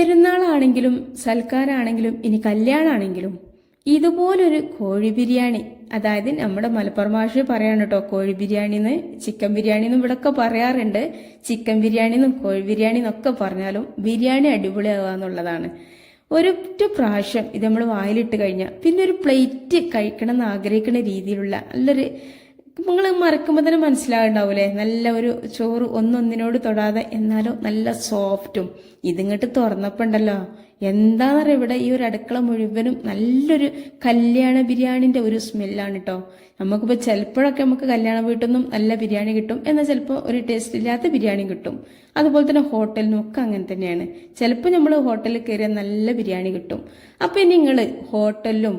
പെരുന്നാളാണെങ്കിലും സൽക്കാരാണെങ്കിലും ഇനി കല്യാണാണെങ്കിലും ഇതുപോലൊരു കോഴി ബിരിയാണി, അതായത് നമ്മുടെ മലപ്പുറം ഭാഷ പറയാണ് കേട്ടോ, കോഴി ബിരിയാണിന്ന് ചിക്കൻ ബിരിയാണിന്ന് ഇവിടൊക്കെ പറയാറുണ്ട്. ചിക്കൻ ബിരിയാണിന്നും കോഴി ബിരിയാണി എന്നൊക്കെ പറഞ്ഞാലും ബിരിയാണി അടിപൊളിയാവുക എന്നുള്ളതാണ്. ഒരൊറ്റ പ്രാവശ്യം ഇത് നമ്മൾ വായിലിട്ട് കഴിഞ്ഞാൽ പിന്നെ ഒരു പ്ലേറ്റ് കഴിക്കണം എന്ന് ആഗ്രഹിക്കുന്ന രീതിയിലുള്ള നല്ലൊരു, നിങ്ങൾ മറക്കുമ്പോൾ തന്നെ മനസ്സിലാവുണ്ടാവൂലേ, നല്ല ഒരു ചോറ് ഒന്നൊന്നിനോട് തൊടാതെ എന്നാലും നല്ല സോഫ്റ്റും. ഇതിങ്ങോട്ട് തുറന്നപ്പോണ്ടല്ലോ എന്താണെന്നറിയാം, ഇവിടെ ഈ ഒരു അടുക്കള മുഴുവനും നല്ലൊരു കല്യാണ ബിരിയാണിന്റെ ഒരു സ്മെല്ലാണ് കേട്ടോ. നമുക്കിപ്പോൾ ചിലപ്പോഴൊക്കെ നമുക്ക് കല്യാണ വീട്ടിൽ നിന്നും നല്ല ബിരിയാണി കിട്ടും, എന്നാൽ ചിലപ്പോൾ ഒരു ടേസ്റ്റ് ഇല്ലാത്ത ബിരിയാണി കിട്ടും. അതുപോലെ തന്നെ ഹോട്ടലിനും ഒക്കെ അങ്ങനെ തന്നെയാണ്. ചിലപ്പോൾ നമ്മൾ ഹോട്ടലിൽ കയറിയാൽ നല്ല ബിരിയാണി കിട്ടും. അപ്പം നിങ്ങൾ ഹോട്ടലിലും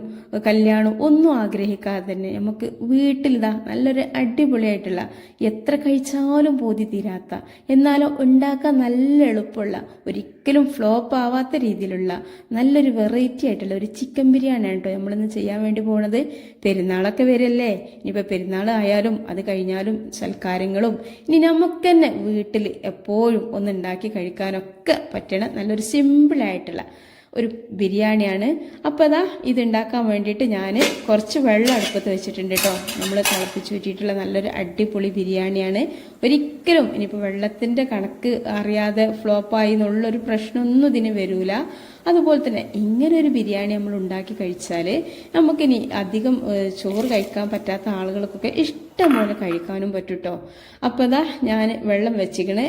കല്യാണവും ഒന്നും ആഗ്രഹിക്കാതെ തന്നെ നമുക്ക് വീട്ടിലിതാ നല്ലൊരു അടിപൊളിയായിട്ടുള്ള, എത്ര കഴിച്ചാലും പോതി തീരാത്ത, എന്നാലും ഉണ്ടാക്കാൻ നല്ല എളുപ്പമുള്ള, ഒരിക്കലും ഫ്ലോപ്പ് ആവാത്ത രീതിയിലുള്ള നല്ലൊരു വെറൈറ്റി ആയിട്ടുള്ള ഒരു ചിക്കൻ ബിരിയാണിയാണ് കേട്ടോ നമ്മളിന്ന് ചെയ്യാൻ വേണ്ടി പോണത്. പെരുന്നാളൊക്കെ വരല്ലേ, ഇനിയിപ്പോൾ പെരുന്നാൾ ആയാലും അത് കഴിഞ്ഞാലും സൽക്കാരങ്ങളും ഇനി നമുക്ക് തന്നെ വീട്ടിൽ എപ്പോഴും ഒന്ന് ഉണ്ടാക്കി കഴിക്കാനൊക്കെ പറ്റണ നല്ലൊരു സിമ്പിളായിട്ടുള്ള ഒരു ബിരിയാണിയാണ്. അപ്പോൾ അതാ ഇത് ഉണ്ടാക്കാൻ വേണ്ടിയിട്ട് ഞാൻ കുറച്ച് വെള്ളം അടുപ്പത്ത് വെച്ചിട്ടുണ്ട് കേട്ടോ. നമ്മൾ തിളപ്പിച്ച് ഊറ്റിയിട്ടുള്ള നല്ലൊരു അടിപൊളി ബിരിയാണിയാണ്. ഒരിക്കലും ഇനിയിപ്പോൾ വെള്ളത്തിൻ്റെ കണക്ക് അറിയാതെ ഫ്ലോപ്പായി എന്നുള്ളൊരു പ്രശ്നമൊന്നും ഇതിന് വരൂല. അതുപോലെ തന്നെ ഇങ്ങനെ ഒരു ബിരിയാണി നമ്മൾ ഉണ്ടാക്കി കഴിച്ചാൽ നമുക്കിനി അധികം ചോറ് കഴിക്കാൻ പറ്റാത്ത ആളുകൾക്കൊക്കെ ഇഷ്ടംപോലെ കഴിക്കാനും പറ്റും കേട്ടോ. അപ്പോൾ അതാ ഞാൻ വെള്ളം വെച്ചിക്കണേ,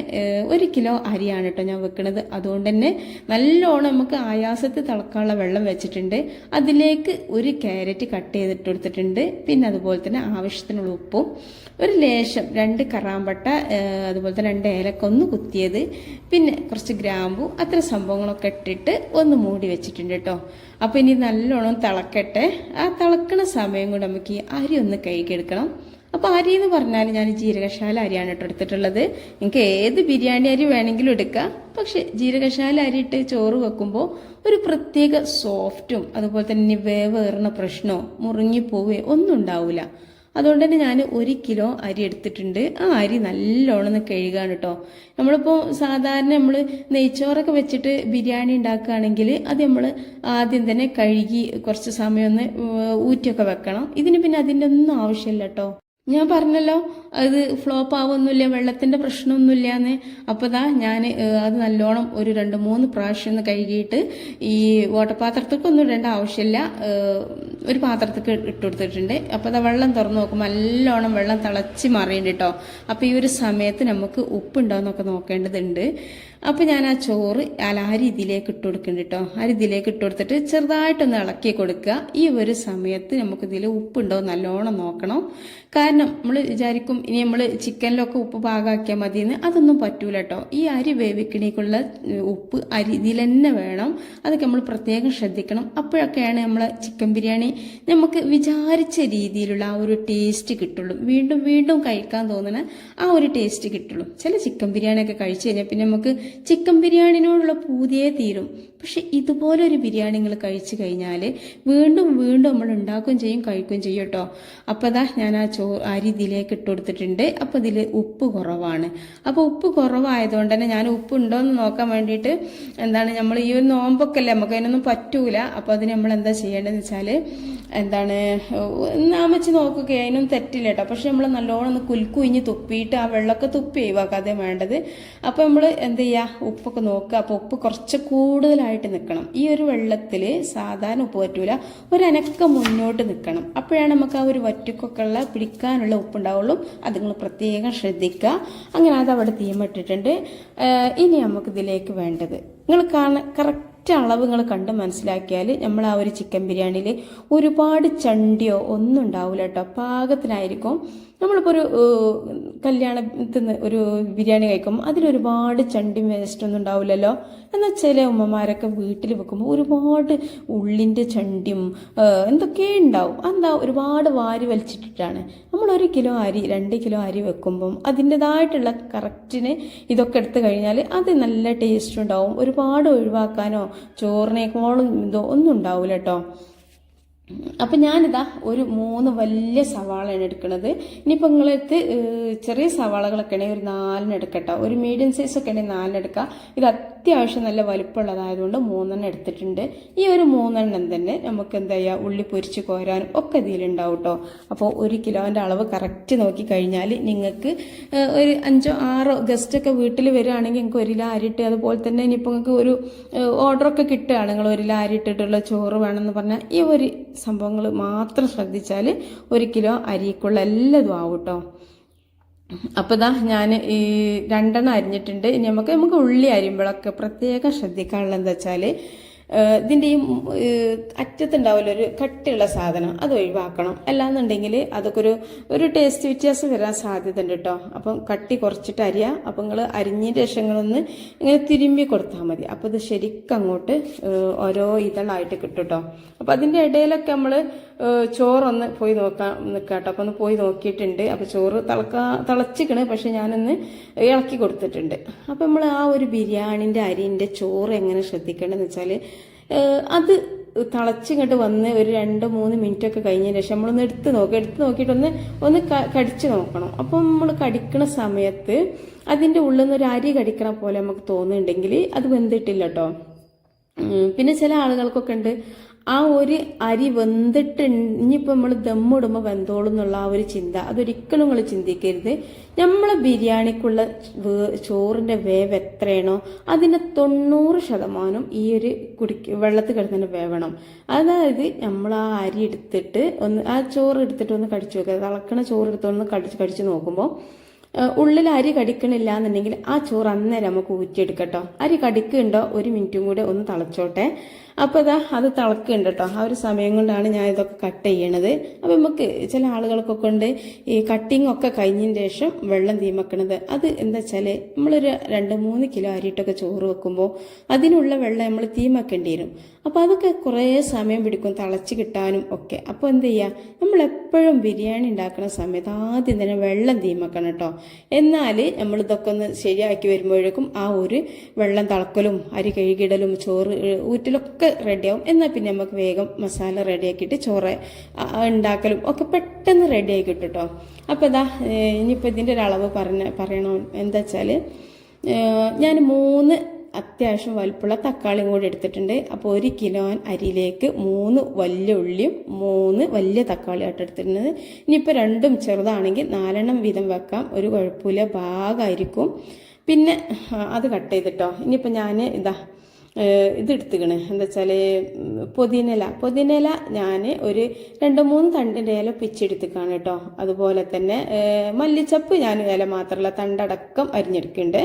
1 കിലോ അരിയാണ് കേട്ടോ ഞാൻ വെക്കണത്. അതുകൊണ്ട് തന്നെ നല്ലോണം നമുക്ക് ആയാസത്തിൽ തിളക്കാനുള്ള വെള്ളം വെച്ചിട്ടുണ്ട്. അതിലേക്ക് 1 ക്യാരറ്റ് കട്ട് ചെയ്തിട്ട് കൊടുത്തിട്ടുണ്ട്. പിന്നെ അതുപോലെ തന്നെ ആവശ്യത്തിനുള്ള ഉപ്പും, ഒരു ലേശം 2 കറാമ്പട്ട, അതുപോലെ തന്നെ 2 ഏലക്ക ഒന്ന് കുത്തിയത്, പിന്നെ കുറച്ച് ഗ്രാമ്പു, അത്ര സംഭവങ്ങളൊക്കെ ഇട്ടിട്ട് ഒന്ന് മൂടി വെച്ചിട്ടുണ്ട് കേട്ടോ. അപ്പോൾ ഇനി നല്ലോണം തിളക്കട്ടെ. ആ തിളക്കണ സമയം കൊണ്ട് നമുക്ക് ഈ അരി ഒന്ന് കഴുകിയെടുക്കണം. അപ്പോൾ അരി എന്ന് പറഞ്ഞാൽ ഞാൻ ജീരകശാല അരിയാണ് കേട്ടോ എടുത്തിട്ടുള്ളത്. നിങ്ങൾക്ക് ഏത് ബിരിയാണി അരി വേണമെങ്കിലും എടുക്കാം, പക്ഷെ ജീരകശാല അരി ഇട്ട് ചോറ് വെക്കുമ്പോൾ ഒരു പ്രത്യേക സോഫ്റ്റും അതുപോലെ തന്നെ വേവേറുന്ന പ്രശ്നമോ മുറിങ്ങിപ്പോവുകയോ ഒന്നും ഉണ്ടാവില്ല. അതുകൊണ്ട് തന്നെ ഞാൻ 1 കിലോ അരി എടുത്തിട്ടുണ്ട്. ആ അരി നല്ലോണം ഒന്ന് കഴുകാണ് കേട്ടോ. നമ്മളിപ്പോൾ സാധാരണ നമ്മൾ നെയ്ച്ചോറൊക്കെ വെച്ചിട്ട് ബിരിയാണി ഉണ്ടാക്കുകയാണെങ്കിൽ അത് നമ്മൾ ആദ്യം തന്നെ കഴുകി കുറച്ച് സമയം ഒന്ന് ഊറ്റിയൊക്കെ വെക്കണം. ഇതിന് പിന്നെ അതിൻ്റെ ഒന്നും ആവശ്യമില്ല കേട്ടോ. ഞാൻ പറഞ്ഞല്ലോ അത് ഫ്ലോപ്പ് ആവുമൊന്നുമില്ല, വെള്ളത്തിൻ്റെ പ്രശ്നമൊന്നുമില്ല എന്ന്. അപ്പോൾ ദാ ഞാൻ അത് നല്ലോണം ഒരു 2-3 പ്രാവശ്യം ഒന്ന് കഴുകിയിട്ട് ഈ ഓട്ടപാത്രത്തേക്കൊന്നും ഇടേണ്ട ആവശ്യമില്ല, ഒരു പാത്രത്തേക്ക് ഇട്ട് കൊടുത്തിട്ടുണ്ട്. അപ്പോൾ അതാ വെള്ളം തുറന്ന് നോക്കുമ്പോൾ നല്ലോണം വെള്ളം തിളച്ച് മറിയുന്നുണ്ട് കേട്ടോ. അപ്പോൾ ഈ ഒരു സമയത്ത് നമുക്ക് ഉപ്പുണ്ടോയെന്നൊക്കെ നോക്കേണ്ടതുണ്ട്. അപ്പോൾ ഞാൻ ആ ചോറ് അരി ഇതിലേക്ക് ഇട്ട് കൊടുക്കുന്നുണ്ട് കേട്ടോ. അരി ഇതിലേക്ക് ഇട്ട് കൊടുത്തിട്ട് ചെറുതായിട്ടൊന്ന് ഇളക്കി കൊടുക്കുക. ഈ ഒരു സമയത്ത് നമുക്കിതിൽ ഉപ്പുണ്ടോ നല്ലോണം നോക്കണം. കാരണം നമ്മൾ വിചാരിക്കും ഇനി നമ്മൾ ചിക്കനിലൊക്കെ ഉപ്പ് പാകാക്കിയാൽ മതിയെന്ന്, അതൊന്നും പറ്റൂല കേട്ടോ. ഈ അരി വേവിക്കണേക്കുള്ള ഉപ്പ് അരി ഇതിൽ തന്നെ വേണം. അതൊക്കെ നമ്മൾ പ്രത്യേകം ശ്രദ്ധിക്കണം. അപ്പോഴൊക്കെയാണ് നമ്മളെ ചിക്കൻ ബിരിയാണി നമുക്ക് വിചാരിച്ച രീതിയിലുള്ള ആ ഒരു ടേസ്റ്റ് കിട്ടുള്ളൂ. വീണ്ടും വീണ്ടും കഴിക്കാൻ തോന്നുന്ന ആ ഒരു ടേസ്റ്റ് കിട്ടുള്ളൂ. ചില ചിക്കൻ ബിരിയാണിയൊക്കെ കഴിച്ചു കഴിഞ്ഞാൽ പിന്നെ നമുക്ക് ചിക്കൻ ബിരിയാണിനോടുള്ള പൂതിയേ തീരും. പക്ഷെ ഇതുപോലെ ഒരു ബിരിയാണി നിങ്ങൾ കഴിച്ചു കഴിഞ്ഞാൽ വീണ്ടും വീണ്ടും നമ്മൾ ഉണ്ടാക്കുകയും ചെയ്യും കഴിക്കുകയും ചെയ്യും കേട്ടോ. അപ്പോൾ അതാ ഞാൻ ആ അരി ഇതിലേക്ക് ഇട്ട് കൊടുത്തിട്ടുണ്ട്. അപ്പോൾ ഇതിൽ ഉപ്പ് കുറവാണ്. അപ്പോൾ ഉപ്പ് കുറവായതുകൊണ്ട് തന്നെ ഞാൻ ഉപ്പ് ഉണ്ടോ എന്ന് നോക്കാൻ വേണ്ടിയിട്ട് എന്താണ്, നമ്മൾ ഈ ഒരു നോമ്പൊക്കെ അല്ലേ നമുക്ക് അതിനൊന്നും പറ്റൂല. അപ്പോൾ അതിന് നമ്മൾ എന്താ ചെയ്യേണ്ടതെന്ന് വെച്ചാൽ എന്താണ്, നാമച്ച് നോക്കുക, അതിനൊന്നും തെറ്റില്ല കേട്ടോ. പക്ഷെ നമ്മൾ നല്ലോണം ഒന്ന് കുലുക്കുഞ്ഞ് തുപ്പിയിട്ട് ആ വെള്ളമൊക്കെ തുപ്പി ഒഴിവാക്കാതെ വേണ്ടത്. അപ്പോൾ നമ്മൾ എന്ത് ചെയ്യുക, ഉപ്പൊക്കെ നോക്കുക. അപ്പോൾ ഉപ്പ് കുറച്ച് കൂടുതലായിട്ട് നിൽക്കണം. ഈ ഒരു വെള്ളത്തിൽ സാധാരണ ഉപ്പ് പറ്റൂല, ഒരനക്കം മുന്നോട്ട് നിൽക്കണം. അപ്പോഴാണ് നമുക്ക് ആ ഒരു വറ്റുക്കൊക്കെ ഉള്ള പിടിക്കാനുള്ള ഉപ്പുണ്ടാവുള്ളൂ. അത് നിങ്ങൾ പ്രത്യേകം ശ്രദ്ധിക്കുക. അങ്ങനെ അത് അവിടെ തീമിട്ടിട്ടുണ്ട്. ഇനി നമുക്കിതിലേക്ക് വേണ്ടത് നിങ്ങൾ കറക്റ്റ് അളവ് നിങ്ങൾ കണ്ട് മനസ്സിലാക്കിയാൽ നമ്മൾ ആ ഒരു ചിക്കൻ ബിരിയാണിയിൽ ഒരുപാട് ചണ്ടിയോ ഒന്നും ഉണ്ടാവില്ല കേട്ടോ. പാകത്തിനായിരിക്കും. നമ്മളിപ്പോൾ ഒരു കല്യാണത്തിൽ നിന്ന് ഒരു ബിരിയാണി കഴിക്കുമ്പോൾ അതിലൊരുപാട് ചണ്ടിയും വേസ്റ്റൊന്നും ഉണ്ടാവില്ലല്ലോ. എന്നാൽ ചില ഉമ്മമാരൊക്കെ വീട്ടിൽ വെക്കുമ്പോൾ ഒരുപാട് ഉള്ളിൻ്റെ ചണ്ടിയും എന്തൊക്കെ ഉണ്ടാവും. എന്താ, ഒരുപാട് വാരി വലിച്ചിട്ടിട്ടാണ്. നമ്മൾ 1 കിലോ അരി 2 കിലോ അരി വെക്കുമ്പം അതിൻ്റെതായിട്ടുള്ള കറക്റ്റിന് ഇതൊക്കെ എടുത്തു കഴിഞ്ഞാൽ അത് നല്ല ടേസ്റ്റ് ഉണ്ടാവും. ഒരുപാട് ഒഴിവാക്കാനോ ചോറിനേക്കാളും ഇതോ ഒന്നും ഉണ്ടാവില്ല കേട്ടോ. അപ്പം ഞാനിതാ ഒരു 3 വലിയ സവാളയാണ് എടുക്കുന്നത്. ഇനിയിപ്പോൾ നിങ്ങളടുത്ത് ചെറിയ സവാളകളൊക്കെ ആണെങ്കിൽ ഒരു 4 എടുക്കട്ടോ. ഒരു മീഡിയം സൈസൊക്കെ ആണെങ്കിൽ 4 എടുക്കുക. ഇത് അത്യാവശ്യം നല്ല വലിപ്പമുള്ളതായതുകൊണ്ട് 3 എടുത്തിട്ടുണ്ട്. ഈ ഒരു 3 തന്നെ നമുക്ക് എന്താ ചെയ്യുക, ഉള്ളി പൊരിച്ച് കോരാനും ഒക്കെ ഇതിലുണ്ടാവും കേട്ടോ. അപ്പോൾ 1 കിലോൻ്റെ അളവ് കറക്റ്റ് നോക്കി കഴിഞ്ഞാൽ നിങ്ങൾക്ക് ഒരു 5-6 ഗസ്റ്റൊക്കെ വീട്ടിൽ വരികയാണെങ്കിൽ നിങ്ങൾക്ക് 1 കിലോ അരി ഇട്ട്, അതുപോലെ തന്നെ ഇനിയിപ്പോൾ നിങ്ങൾക്ക് ഒരു ഓർഡറൊക്കെ കിട്ടുകയാണ്, നിങ്ങൾ 1 കിലോ അരി ഇട്ടിട്ടുള്ള ചോറ് വേണമെന്ന് പറഞ്ഞാൽ ഈ ഒരു സംഭവങ്ങൾ മാത്രം ശ്രദ്ധിച്ചാൽ 1 കിലോ അരിക്കുള്ള എല്ലാതും ആവും കേട്ടോ. അപ്പോൾ ഇതാ ഞാൻ ഈ 2 അരിഞ്ഞിട്ടുണ്ട്. ഇനി നമുക്ക് ഉള്ളി അരിയുമ്പോഴൊക്കെ പ്രത്യേകം ശ്രദ്ധിക്കാനുള്ള എന്താ വെച്ചാൽ ഇതിൻ്റെ ഈ അറ്റത്തുണ്ടാവില്ല ഒരു കട്ടിയുള്ള സാധനം, അത് ഒഴിവാക്കണം. അല്ലാന്നുണ്ടെങ്കിൽ അതൊക്കെ ഒരു ടേസ്റ്റ് വ്യത്യാസം വരാൻ സാധ്യത ഉണ്ട് കേട്ടോ. അപ്പം കട്ടി കുറച്ചിട്ട് അരിയുക. അപ്പം നിങ്ങൾ അരിഞ്ഞതിൻ്റെ രക്ഷങ്ങളൊന്ന് ഇങ്ങനെ തിരുമ്പി കൊടുത്താൽ മതി. അപ്പോൾ ഇത് ശരിക്കും അങ്ങോട്ട് ഓരോ ഇതളായിട്ട് കിട്ടും കേട്ടോ. അപ്പം അതിൻ്റെ ഇടയിലൊക്കെ നമ്മൾ ചോറൊന്ന് പോയി നിൽക്കാം കേട്ടോ. അപ്പോൾ ഒന്ന് പോയി നോക്കിയിട്ടുണ്ട്. അപ്പോൾ ചോറ് തിളച്ചിക്കണ്, പക്ഷെ ഞാനൊന്ന് ഇളക്കി കൊടുത്തിട്ടുണ്ട്. അപ്പം നമ്മൾ ആ ഒരു ബിരിയാണിൻ്റെ അരിൻ്റെ ചോറ് എങ്ങനെ ശ്രദ്ധിക്കേണ്ടതെന്ന് വെച്ചാൽ അത് തിളച്ചിങ്ങോട്ട് വന്ന് ഒരു 2-3 മിനിറ്റൊക്കെ കഴിഞ്ഞതിന് ശേഷം നമ്മളൊന്ന് എടുത്ത് നോക്കിയിട്ടൊന്ന് കടിച്ച് നോക്കണം. അപ്പം നമ്മൾ കടിക്കണ സമയത്ത് അതിൻ്റെ ഉള്ളിൽ നിന്ന് ഒരു അരി കടിക്കണ പോലെ നമുക്ക് തോന്നുന്നുണ്ടെങ്കിൽ അത് വെന്തിട്ടില്ല കേട്ടോ. പിന്നെ ചില ആളുകൾക്കൊക്കെ ഉണ്ട് ആ ഒരു അരി വെന്തിട്ട് ഇനിയിപ്പോൾ നമ്മൾ ദമ്മിടുമ്പോൾ വെന്തോളും എന്നുള്ള ആ ഒരു ചിന്ത, അതൊരിക്കലും നിങ്ങൾ ചിന്തിക്കരുത്. നമ്മളെ ബിരിയാണിക്കുള്ള ചോറിൻ്റെ വേവ് എത്രയാണോ അതിൻ്റെ 90% ഈ ഒരു വെള്ളത്തിൽ കിടന്നതിൻ്റെ വേവണം. അതായത് നമ്മൾ ആ അരി എടുത്തിട്ട് ആ ചോറ് എടുത്തിട്ട് ഒന്ന് കടിച്ചു നോക്കുക. തിളക്കണ ചോറ് എടുത്തൊന്ന് കടിച്ച് നോക്കുമ്പോൾ ഉള്ളിൽ അരി കടിക്കണില്ല എന്നുണ്ടെങ്കിൽ ആ ചോറ് അന്നേരം നമുക്ക് ഊറ്റിയെടുക്കട്ടോ. അരി കടിക്കുന്നുണ്ടോ 1 മിനിറ്റും കൂടെ ഒന്ന് തിളച്ചോട്ടെ. അപ്പോൾ അത് തിളക്കുന്നുണ്ട് കേട്ടോ. ആ ഒരു സമയം കൊണ്ടാണ് ഞാൻ ഇതൊക്കെ കട്ട് ചെയ്യണത്. അപ്പോൾ നമുക്ക് ചില ആളുകൾക്കൊക്കെ ഉണ്ട് ഈ കട്ടിങ് ഒക്കെ കഴിഞ്ഞതിന് ശേഷം വെള്ളം തീമക്കണത്. അത് എന്താ വെച്ചാൽ നമ്മളൊരു 2-3 കിലോ അരിയിട്ടൊക്കെ ചോറ് വെക്കുമ്പോൾ അതിനുള്ള വെള്ളം നമ്മൾ തീമക്കേണ്ടി വരും. അപ്പോൾ അതൊക്കെ കുറേ സമയം പിടിക്കും തിളച്ച് കിട്ടാനും ഒക്കെ. അപ്പോൾ എന്ത് ചെയ്യുക, നമ്മളെപ്പോഴും ബിരിയാണി ഉണ്ടാക്കുന്ന സമയത്ത് ആദ്യം തന്നെ വെള്ളം തീമക്കണം കേട്ടോ. എന്നാൽ നമ്മളിതൊക്കെ ഒന്ന് ശരിയാക്കി വരുമ്പോഴേക്കും ആ ഒരു വെള്ളം തിളക്കലും അരി കഴുകിടലും ചോറ് ഊറ്റലൊക്കെ റെഡിയാവും. എന്നാൽ പിന്നെ നമുക്ക് വേഗം മസാല റെഡിയാക്കിയിട്ട് ചോറ് ഉണ്ടാക്കലും ഒക്കെ പെട്ടെന്ന് റെഡിയാക്കി കിട്ടും കേട്ടോ. അപ്പോൾ ഇനിയിപ്പോൾ ഇതിൻ്റെ ഒരു അളവ് പറയണം. എന്താ വെച്ചാൽ ഞാൻ 3 അത്യാവശ്യം വലിപ്പമുള്ള തക്കാളിയും കൂടി എടുത്തിട്ടുണ്ട്. അപ്പോൾ 1 കിലോ അരിയിലേക്ക് 3 വലിയ ഉള്ളിയും 3 വലിയ തക്കാളിയായിട്ട് എടുത്തിട്ടുണ്ട്. ഇനിയിപ്പോൾ 2 ചെറുതാണെങ്കിൽ 4 വീതം വെക്കാം, ഒരു കുഴപ്പമില്ല, ഭാഗമായിരിക്കും. പിന്നെ അത് കട്ട് ചെയ്തിട്ടോ. ഇനിയിപ്പോൾ ഞാൻ ഇതെടുത്തുകണ് എന്താ വെച്ചാൽ പുതിനയില ഞാൻ ഒരു 2-3 തണ്ടിൻ്റെ ഇല പിച്ചെടുത്തിക്കാണ് കേട്ടോ. അതുപോലെ തന്നെ മല്ലിച്ചപ്പ് ഞാൻ ഇല മാത്രമല്ല തണ്ടടക്കം അരിഞ്ഞെടുക്കുന്നുണ്ട്.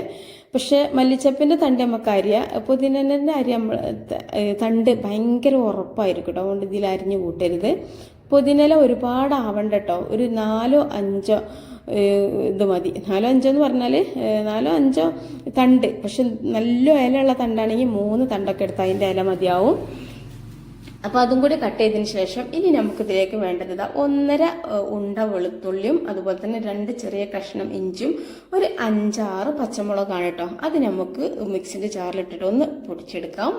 പക്ഷെ മല്ലിച്ചപ്പിൻ്റെ തണ്ട് നമുക്ക് അരിയാം, പുതിനേൻ്റെ അരി തണ്ട് ഭയങ്കര ഉറപ്പായിരിക്കും കേട്ടോ. അതുകൊണ്ട് ഇതിൽ അരിഞ്ഞ് കൂട്ടരുത്. പുതിനയില ഒരുപാട് ആവണ്ട കേട്ടോ. ഒരു 4-5 ഇത് മതി. 4-5 എന്ന് പറഞ്ഞാൽ 4-5 തണ്ട്. പക്ഷെ നല്ല ഇലയുള്ള തണ്ടാണെങ്കിൽ 3 തണ്ടൊക്കെ എടുത്താൽ അതിൻ്റെ ഇല മതിയാവും. അപ്പോൾ അതും കൂടി കട്ട് ചെയ്തതിന് ശേഷം ഇനി നമുക്കിതിലേക്ക് വേണ്ടത് 1.5 ഉണ്ട വെളുത്തുള്ളിയും അതുപോലെ തന്നെ 2 ചെറിയ കഷ്ണം ഇഞ്ചും ഒരു 5-6 പച്ചമുളകാണ് കേട്ടോ. അത് നമുക്ക് മിക്സിൻ്റെ ജാറിലിട്ടിട്ട് ഒന്ന് പൊടിച്ചെടുക്കാം,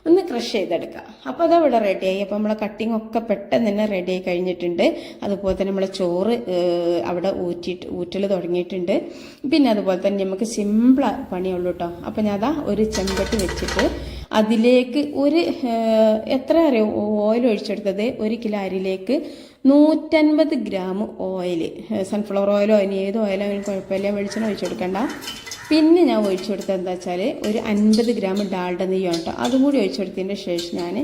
ഒന്ന് ക്രഷ് ചെയ്തെടുക്കാം. അപ്പോൾ അതവിടെ റെഡിയായി. അപ്പോൾ നമ്മളെ കട്ടിങ് ഒക്കെ പെട്ടെന്ന് തന്നെ റെഡിയായി കഴിഞ്ഞിട്ടുണ്ട്. അതുപോലെ തന്നെ നമ്മളെ ചോറ് അവിടെ ഊറ്റൽ തുടങ്ങിയിട്ടുണ്ട്. പിന്നെ അതുപോലെ തന്നെ നമുക്ക് സിമ്പിൾ പണിയുള്ളൂ കേട്ടോ. അപ്പോൾ ഞാൻ ഒരു ചെമ്പട്ടി വെച്ചിട്ട് അതിലേക്ക് എത്ര അറിയോ ഓയിൽ ഒഴിച്ചെടുത്തത്, 1 കിലോ അരിയിലേക്ക് 150 ഗ്രാം ഓയിൽ, സൺഫ്ലവർ ഓയിലോ ഇനി ഏത് ഓയിലോ അതിന് കുഴപ്പമില്ല, വെളിച്ചെണ്ണ ഒഴിച്ചെടുക്കണ്ട. പിന്നെ ഞാൻ ഒഴിച്ചെടുത്തത് എന്താ വെച്ചാൽ ഒരു 50 ഗ്രാം ഡാൽഡ നെയ്യാണ് കേട്ടോ. അതും കൂടി ഒഴിച്ചെടുത്തതിൻ്റെ ശേഷം ഞാൻ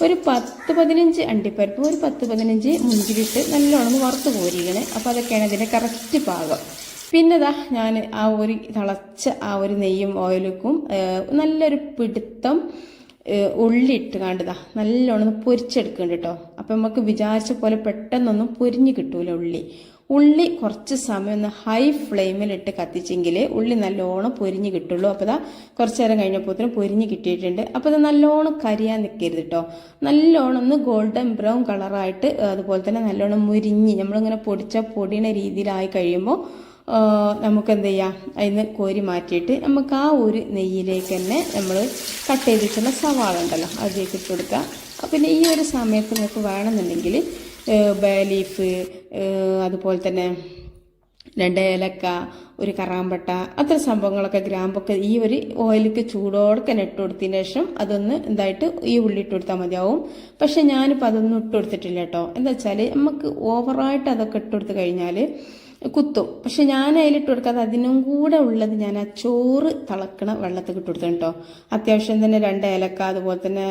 ഒരു 10-15 അണ്ടിപ്പരിപ്പ്, ഒരു 10-15 മുന്തിരിട്ട് നല്ലോണം വറുത്ത് കോരിക്കണേ. അപ്പോൾ അതൊക്കെയാണ് ഇതിൻ്റെ കറക്റ്റ് പാകം. പിന്നെ ഞാൻ ആ ഒരു തിളച്ച ആ ഒരു നെയ്യും ഓയിലും നല്ലൊരു പിടുത്തം ഉള്ളി ഇട്ട് കണ്ടതാ നല്ലോണം പൊരിച്ചെടുക്കുന്നുണ്ട് കേട്ടോ. അപ്പം നമുക്ക് വിചാരിച്ച പോലെ പെട്ടെന്നൊന്നും പൊരിഞ്ഞ് കിട്ടൂല ഉള്ളി കുറച്ച് സമയം ഒന്ന് ഹൈ ഫ്ലെയിമിലിട്ട് കത്തിച്ചെങ്കിൽ ഉള്ളി നല്ലോണം പൊരിഞ്ഞ് കിട്ടുള്ളൂ. അപ്പോൾ കുറച്ച് നേരം കഴിഞ്ഞപ്പോഴത്തേനും പൊരിഞ്ഞ് കിട്ടിയിട്ടുണ്ട്. അപ്പോൾ അത് നല്ലോണം കരിയാൻ നിൽക്കരുത് കേട്ടോ. നല്ലോണം ഒന്ന് ഗോൾഡൻ ബ്രൗൺ കളറായിട്ട് അതുപോലെ തന്നെ നല്ലോണം മുരിഞ്ഞ് നമ്മളിങ്ങനെ പൊടിയണ രീതിയിലായി കഴിയുമ്പോൾ നമുക്ക് എന്ത് ചെയ്യാം, അതിന് കോരി മാറ്റിയിട്ട് നമുക്ക് ആ ഒരു നെയ്യിലേക്ക് തന്നെ നമ്മൾ കട്ട് ചെയ്തിട്ടുള്ള സവാള ഉണ്ടല്ലോ അതിലേക്ക് ഇട്ട് കൊടുക്കുക. പിന്നെ ഈ ഒരു സമയത്ത് നിങ്ങൾക്ക് വേണമെന്നുണ്ടെങ്കിൽ ബേ ലീഫ് അതുപോലെ തന്നെ 2 ഏലക്ക, ഒരു കറാമ്പട്ട, അത്ര സംഭവങ്ങളൊക്കെ ഗ്രാമ്പൊക്കെ ഈ ഒരു ഓയിലേക്ക് ചൂടോടെ ഇട്ട് കൊടുത്തതിന് ശേഷം അതൊന്ന് എന്തായിട്ട് ഈ ഉള്ളി ഇട്ട് കൊടുത്താൽ മതിയാവും. പക്ഷെ ഞാനിപ്പോൾ അതൊന്നും ഇട്ട് കൊടുത്തിട്ടില്ല കേട്ടോ. എന്താ വെച്ചാൽ നമുക്ക് ഓവറായിട്ട് അതൊക്കെ ഇട്ട് കൊടുത്ത് കഴിഞ്ഞാൽ കുത്തും. പക്ഷെ ഞാൻ അതിലിട്ട് കൊടുക്കാതെ അതിനും കൂടെ ഉള്ളത് ഞാൻ ആ ചോറ് തിളക്കണ വെള്ളത്തിൽ ഇട്ട് കൊടുത്തു കേട്ടോ. അത്യാവശ്യം തന്നെ 2 ഏലക്ക, അതുപോലെ തന്നെ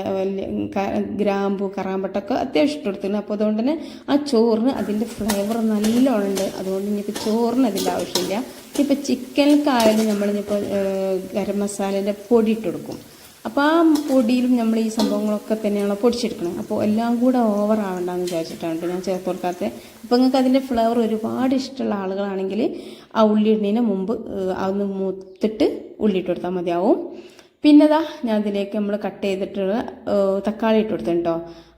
ഗ്രാമ്പു, കറാമ്പട്ടൊക്കെ അത്യാവശ്യം ഇട്ട് കൊടുത്തിട്ടുണ്ട്. അപ്പോൾ അതുകൊണ്ട് തന്നെ ആ ചോറിന് അതിൻ്റെ ഫ്ലേവർ നല്ലോണം ഉണ്ട്. അതുകൊണ്ട് ഇനിയിപ്പോൾ ചോറിന് അതിൻ്റെ ആവശ്യമില്ല. ഇപ്പോൾ ചിക്കനിലേക്കായാലും നമ്മളിപ്പോൾ ഗരം മസാലേൻ്റെ പൊടി ഇട്ട് കൊടുക്കും. അപ്പോൾ ആ പൊടിയിലും നമ്മൾ ഈ സംഭവങ്ങളൊക്കെ തന്നെയാണ് പൊടിച്ചെടുക്കണം. അപ്പോൾ എല്ലാം കൂടെ ഓവർ ആവണ്ടെന്ന് വിചാരിച്ചിട്ടാണ് ഞാൻ ചേർത്ത് കൊടുക്കാത്തത്. അപ്പോൾ നിങ്ങൾക്ക് അതിൻ്റെ ഫ്ലേവർ ഒരുപാട് ഇഷ്ടമുള്ള ആളുകളാണെങ്കിൽ ആ ഉള്ളി ഇടുന്നതിന് മുമ്പ് അതൊന്ന് മൂത്തിട്ട് ഉള്ളി ഇട്ട് കൊടുത്താൽ മതിയാവും. പിന്നെതാ ഞാൻ അതിലേക്ക് നമ്മൾ കട്ട് ചെയ്തിട്ടുള്ള തക്കാളി ഇട്ട് കൊടുത്തു കേട്ടോ.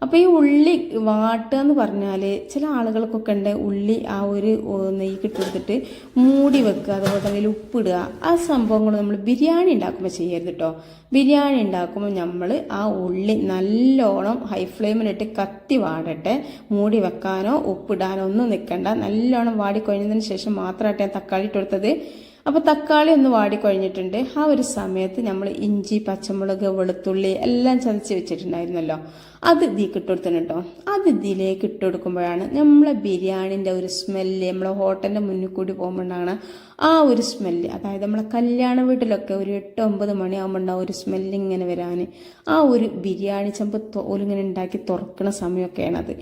അപ്പോൾ ഈ ഉള്ളി വാട്ടുക എന്ന് പറഞ്ഞാൽ ചില ആളുകൾക്കൊക്കെ ഉണ്ട് ഉള്ളി ആ ഒരു നെയ്യ് ഇട്ട് കൊടുത്തിട്ട് മൂടി വെക്കുക, അതുപോലെ തന്നെ ഉപ്പിടുക. ആ സംഭവങ്ങൾ നമ്മൾ ബിരിയാണി ഉണ്ടാക്കുമ്പോൾ ചെയ്യരുത് കേട്ടോ. ബിരിയാണി ഉണ്ടാക്കുമ്പോൾ നമ്മൾ ആ ഉള്ളി നല്ലോണം ഹൈ ഫ്ലെയിമിലിട്ട് കത്തി വാടട്ടെ. മൂടി വെക്കാനോ ഉപ്പിടാനോ ഒന്നും നിൽക്കണ്ട. നല്ലോണം വാടി കഴിഞ്ഞതിന് ശേഷം മാത്രമായിട്ട് ഞാൻ തക്കാളി ഇട്ട് കൊടുത്തത്. അപ്പോൾ തക്കാളി ഒന്ന് വാടിക്കഴിഞ്ഞിട്ടുണ്ട്. ആ ഒരു സമയത്ത് നമ്മൾ ഇഞ്ചി, പച്ചമുളക്, വെളുത്തുള്ളി എല്ലാം ചതച്ച് വെച്ചിട്ടുണ്ടായിരുന്നല്ലോ, അത് ഇതിലേക്ക് ഇട്ട് കൊടുത്തണം കേട്ടോ. അത് ഇതിലേക്ക് ഇട്ട് കൊടുക്കുമ്പോഴാണ് നമ്മളെ ബിരിയാണിൻ്റെ ഒരു സ്മെല്ല്, നമ്മളെ ഹോട്ടലിൻ്റെ മുന്നിൽ കൂടി പോകുമ്പോഴാണ് ആ ഒരു സ്മെല്ല്. അതായത് നമ്മളെ കല്യാണ വീട്ടിലൊക്കെ ഒരു 8-9 മണിയാകുമ്പോൾ ഉണ്ടാവും ഒരു സ്മെല്ല് ഇങ്ങനെ വരാൻ. ആ ഒരു ബിരിയാണി ചെമ്പ് ഓലിങ്ങനെ ഉണ്ടാക്കി തുറക്കുന്ന സമയമൊക്കെയാണത്.